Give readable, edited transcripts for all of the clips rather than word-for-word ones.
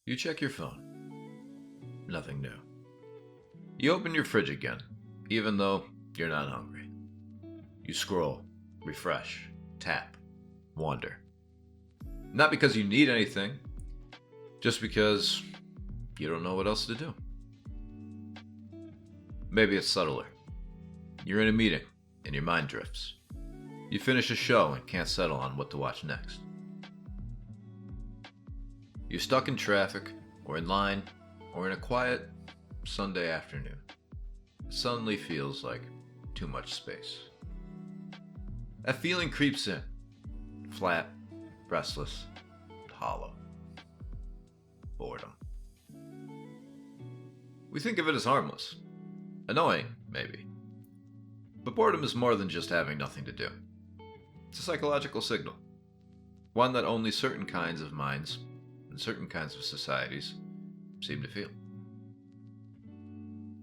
You check your phone. Nothing new. You open your fridge again, even though you're not hungry. You scroll, refresh, tap, wonder. Not because you need anything, just because you don't know what else to do. Maybe it's subtler. You're in a meeting and your mind drifts. You finish a show and can't settle on what to watch next. You're stuck in traffic, or in line, or in a quiet Sunday afternoon. It suddenly feels like too much space. That feeling creeps in, flat, restless, and hollow. Boredom. We think of it as harmless. Annoying, maybe. But boredom is more than just having nothing to do. It's a psychological signal. One that only certain kinds of minds and certain kinds of societies seem to feel.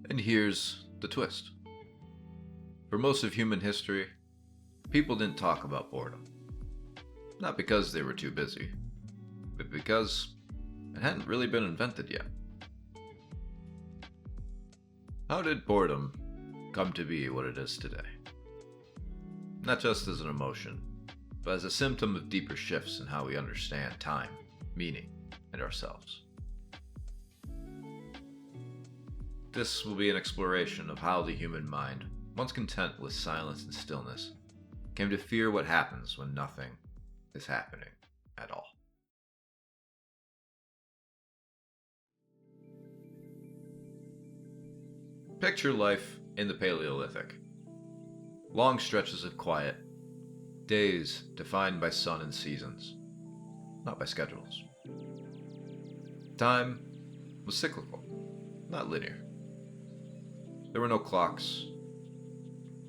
And here's the twist. For most of human history, people didn't talk about boredom. Not because they were too busy, but because it hadn't really been invented yet. How did boredom come to be what it is today? Not just as an emotion, but as a symptom of deeper shifts in how we understand time, meaning, and ourselves. This will be an exploration of how the human mind, once content with silence and stillness, came to fear what happens when nothing is happening at all. Picture life in the Paleolithic. Long stretches of quiet, days defined by sun and seasons, not by schedules. Time was cyclical, not linear. There were no clocks,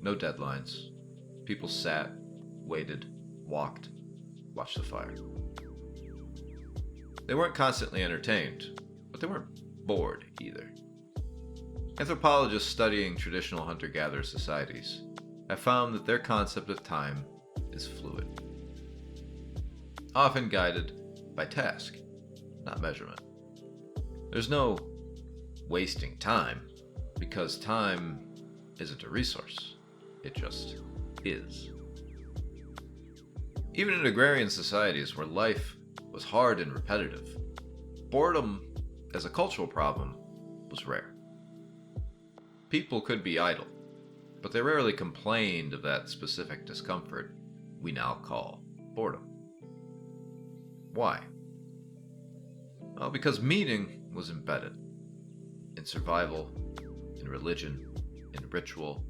no deadlines. People sat, waited, walked, watched the fire. They weren't constantly entertained, but they weren't bored either. Anthropologists studying traditional hunter-gatherer societies have found that their concept of time is fluid, often guided by task, not measurement. There's no wasting time, because time isn't a resource, it just is. Even in agrarian societies where life was hard and repetitive, boredom as a cultural problem was rare. People could be idle, but they rarely complained of that specific discomfort we now call boredom. Why? Well, because meaning was embedded in survival, in religion, in ritual,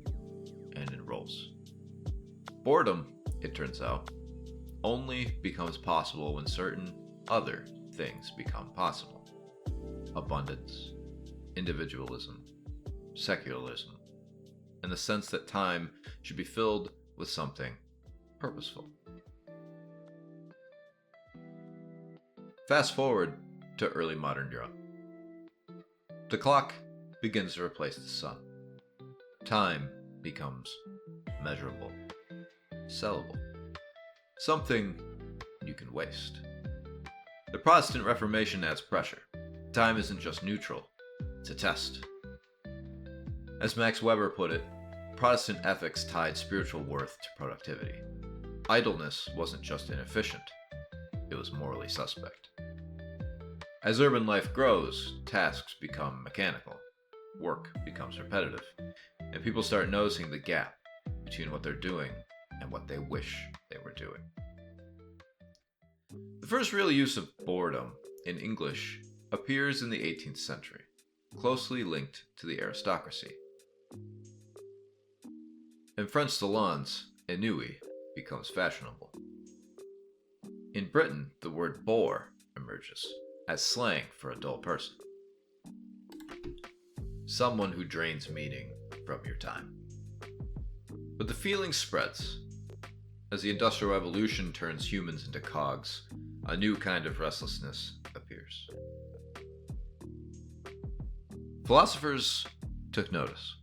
and in roles. Boredom, it turns out, only becomes possible when certain other things become possible. Abundance, individualism, secularism, and the sense that time should be filled with something purposeful. Fast forward to early modern Europe. The clock begins to replace the sun. Time becomes measurable, sellable, something you can waste. The Protestant Reformation adds pressure. Time isn't just neutral, it's a test. As Max Weber put it, Protestant ethics tied spiritual worth to productivity. Idleness wasn't just inefficient, it was morally suspect. As urban life grows, tasks become mechanical, work becomes repetitive, and people start noticing the gap between what they're doing and what they wish they were doing. The first real use of boredom in English appears in the 18th century, closely linked to the aristocracy. In French salons, ennui becomes fashionable. In Britain, the word bore emerges as slang for a dull person. Someone who drains meaning from your time. But the feeling spreads. As the Industrial Revolution turns humans into cogs, a new kind of restlessness appears. Philosophers took notice.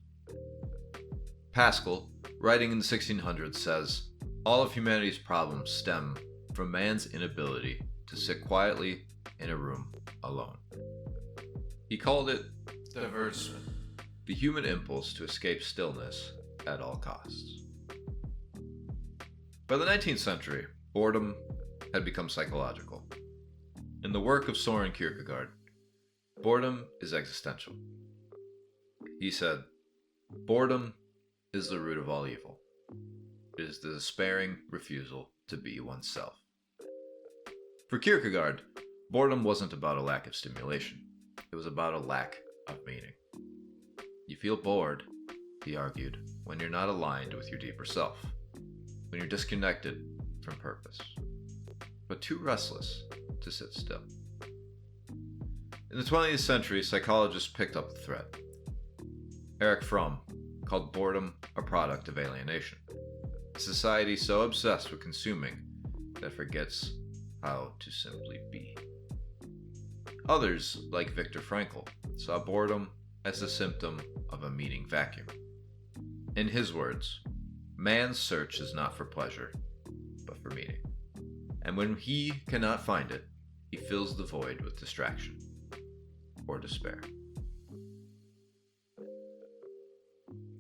Pascal, writing in the 1600s, says, "All of humanity's problems stem from man's inability to sit quietly in a room alone." He called it diversement, the human impulse to escape stillness at all costs. By the 19th century, boredom had become psychological. In the work of Soren Kierkegaard, boredom is existential. He said, "Boredom is the root of all evil. It is the despairing refusal to be oneself." For Kierkegaard, boredom wasn't about a lack of stimulation. It was about a lack of meaning. You feel bored, he argued, when you're not aligned with your deeper self, when you're disconnected from purpose, but too restless to sit still. In the 20th century, psychologists picked up the thread. Erich Fromm called boredom a product of alienation, a society so obsessed with consuming that forgets how to simply be. Others, like Viktor Frankl, saw boredom as a symptom of a meaning vacuum. In his words, man's search is not for pleasure, but for meaning. And when he cannot find it, he fills the void with distraction or despair.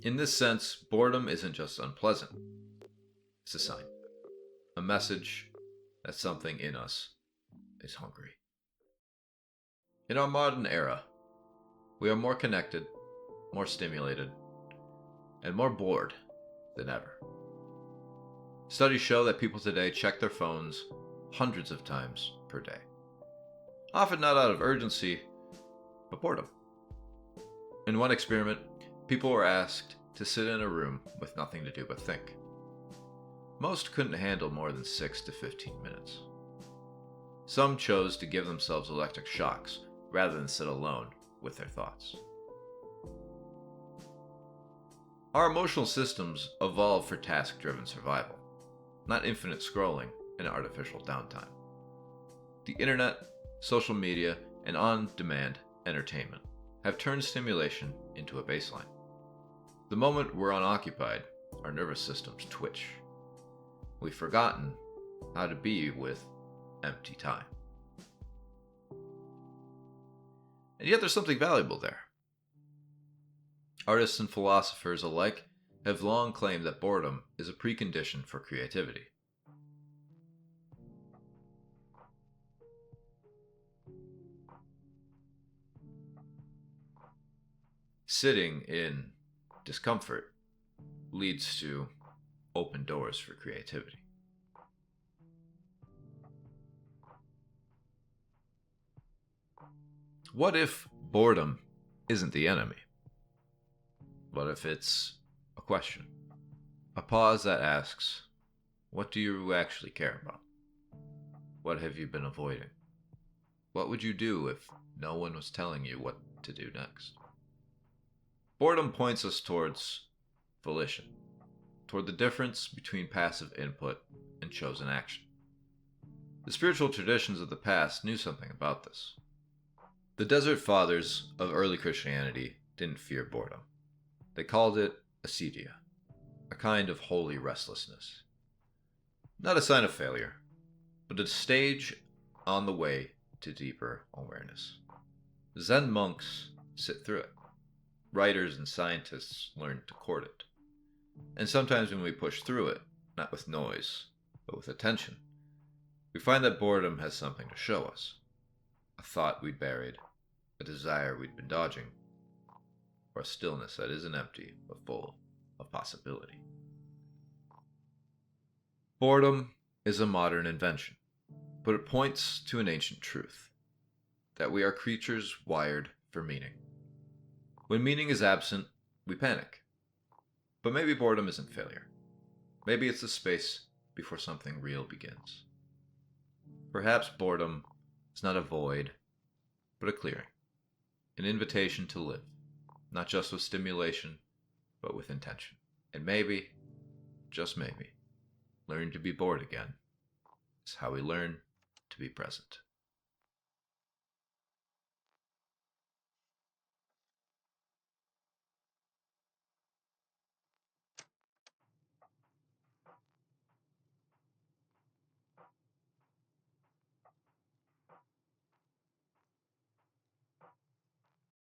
In this sense, boredom isn't just unpleasant. It's a sign, a message that something in us is hungry. In our modern era, we are more connected, more stimulated, and more bored than ever. Studies show that people today check their phones hundreds of times per day. Often not out of urgency, but boredom. In one experiment, people were asked to sit in a room with nothing to do but think. Most couldn't handle more than 6 to 15 minutes. Some chose to give themselves electric shocks rather than sit alone with their thoughts. Our emotional systems evolved for task-driven survival, not infinite scrolling and artificial downtime. The internet, social media, and on-demand entertainment have turned stimulation into a baseline. The moment we're unoccupied, our nervous systems twitch. We've forgotten how to be with empty time. And yet there's something valuable there. Artists and philosophers alike have long claimed that boredom is a precondition for creativity. Sitting in discomfort leads to open doors for creativity. What if boredom isn't the enemy? What if it's a question? A pause that asks, what do you actually care about? What have you been avoiding? What would you do if no one was telling you what to do next? Boredom points us towards volition, toward the difference between passive input and chosen action. The spiritual traditions of the past knew something about this. The Desert Fathers of early Christianity didn't fear boredom. They called it acedia, a kind of holy restlessness. Not a sign of failure, but a stage on the way to deeper awareness. Zen monks sit through it. Writers and scientists learn to court it. And sometimes when we push through it, not with noise, but with attention, we find that boredom has something to show us. A thought we'd buried, a desire we'd been dodging, or a stillness that isn't empty but full of possibility. Boredom is a modern invention, but it points to an ancient truth, that we are creatures wired for meaning. When meaning is absent, we panic. But maybe boredom isn't failure. Maybe it's the space before something real begins. Perhaps boredom is not a void, but a clearing, an invitation to live, not just with stimulation, but with intention. And maybe, just maybe, learning to be bored again is how we learn to be present.